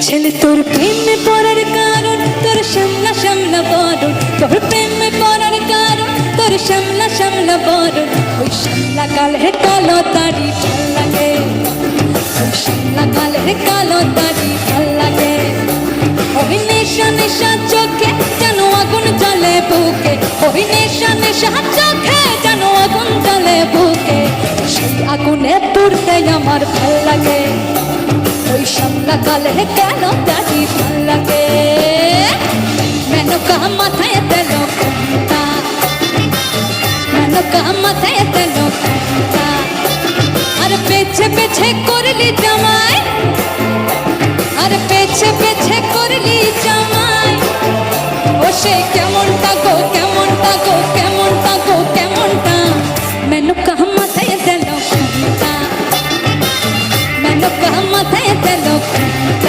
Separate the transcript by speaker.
Speaker 1: ছেলে তোর প্রেমে পড়ার কারণ তোর সামলা সামলা বরণ, তোর প্রেমে পড়ার কারণ তোর সামলা সামলা বরণ। ওই সামলা কালের কালো দাড়ি ভাল লাগে, ওই সামলা কালের কালো দাড়ি ভাল লাগে। ওই নেশা নেশা চোখে যেন আগুন জ্বলে বুকে, ওই নেশা নেশা চোখে যেন আগুন জ্বলে বুকে। সেই আগুনে পুড়তে আমার ভাল লাগে, ওই সামলা কালের কালো দাড়ি ভাল লাগে। মেনকা মাথায় তেল ঘন্টা, মেনকা মাথায় তেল ঘন্টা। আর পেছে পেছে করলি জামাই, আর পেছে পেছে করলি জামাই। ও সে